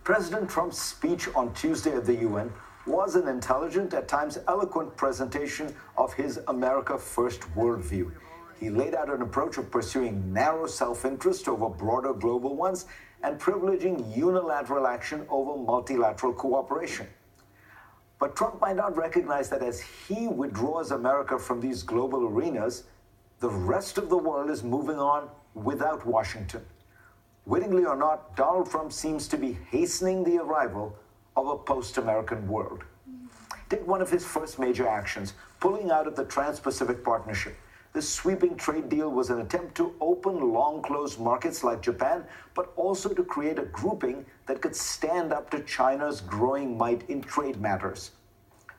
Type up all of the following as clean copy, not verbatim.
President Trump's speech on Tuesday at the UN was an intelligent, at times eloquent presentation of his America First worldview. He laid out an approach of pursuing narrow self-interest over broader global ones and privileging unilateral action over multilateral cooperation. But Trump might not recognize that as he withdraws America from these global arenas, the rest of the world is moving on without Washington. Wittingly or not, Donald Trump seems to be hastening the arrival of a post-American world. Take one of his first major actions, pulling out of the Trans-Pacific Partnership. This sweeping trade deal was an attempt to open long-closed markets like Japan, but also to create a grouping that could stand up to China's growing might in trade matters.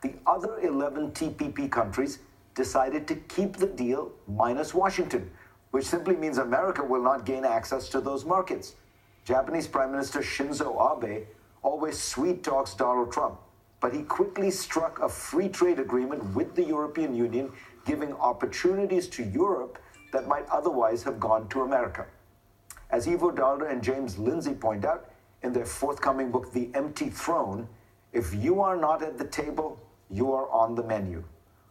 The other 11 TPP countries decided to keep the deal minus Washington, which simply means America will not gain access to those markets. Japanese Prime Minister Shinzo Abe always sweet-talks Donald Trump, but he quickly struck a free trade agreement with the European Union, giving opportunities to Europe that might otherwise have gone to America. As Ivo Daalder and James Lindsay point out in their forthcoming book, The Empty Throne, if you are not at the table, you are on the menu.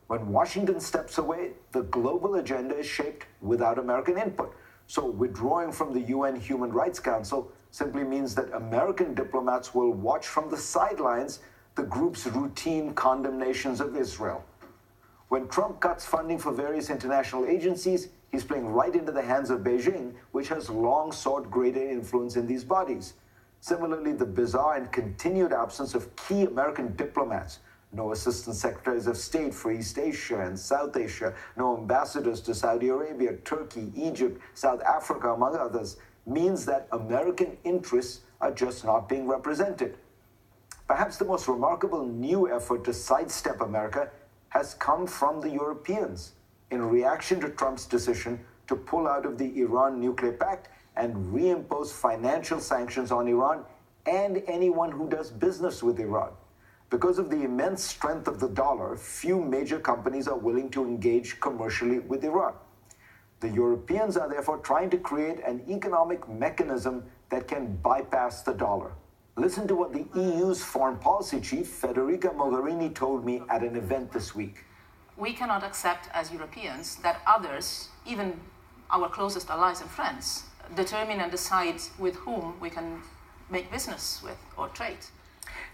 When Washington steps away, the global agenda is shaped without American input. So withdrawing from the UN Human Rights Council simply means that American diplomats will watch from the sidelines the group's routine condemnations of Israel. When Trump cuts funding for various international agencies, he's playing right into the hands of Beijing, which has long sought greater influence in these bodies. Similarly, the bizarre and continued absence of key American diplomats, no assistant secretaries of state for East Asia and South Asia, no ambassadors to Saudi Arabia, Turkey, Egypt, South Africa, among others, means that American interests are just not being represented. Perhaps the most remarkable new effort to sidestep America has come from the Europeans in reaction to Trump's decision to pull out of the Iran nuclear pact and reimpose financial sanctions on Iran and anyone who does business with Iran. Because of the immense strength of the dollar, few major companies are willing to engage commercially with Iran. The Europeans are therefore trying to create an economic mechanism that can bypass the dollar. Listen to what the EU's foreign policy chief, Federica Mogherini, told me at an event this week. We cannot accept as Europeans that others, even our closest allies and friends, determine and decide with whom we can make business with or trade.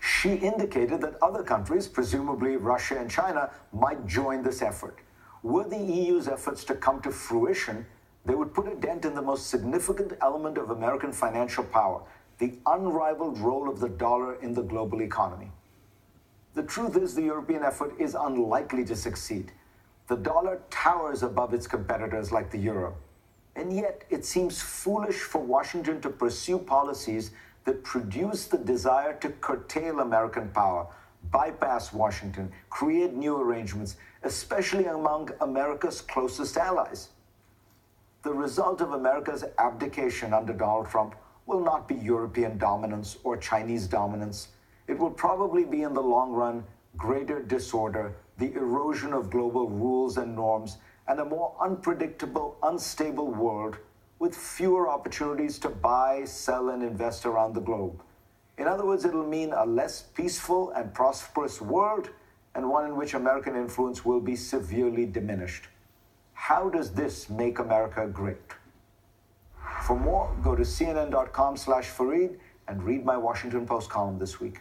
She indicated that other countries, presumably Russia and China, might join this effort. Were the EU's efforts to come to fruition, they would put a dent in the most significant element of American financial power, the unrivaled role of the dollar in the global economy. The truth is, the European effort is unlikely to succeed. The dollar towers above its competitors like the euro. And yet, it seems foolish for Washington to pursue policies that produce the desire to curtail American power, bypass Washington, create new arrangements, especially among America's closest allies. The result of America's abdication under Donald Trump will not be European dominance or Chinese dominance. It will probably be, in the long run, greater disorder, the erosion of global rules and norms, and a more unpredictable, unstable world with fewer opportunities to buy, sell, and invest around the globe. In other words, it'll mean a less peaceful and prosperous world, and one in which American influence will be severely diminished. How does this make America great? For more, go to cnn.com/Fareed and read my Washington Post column this week.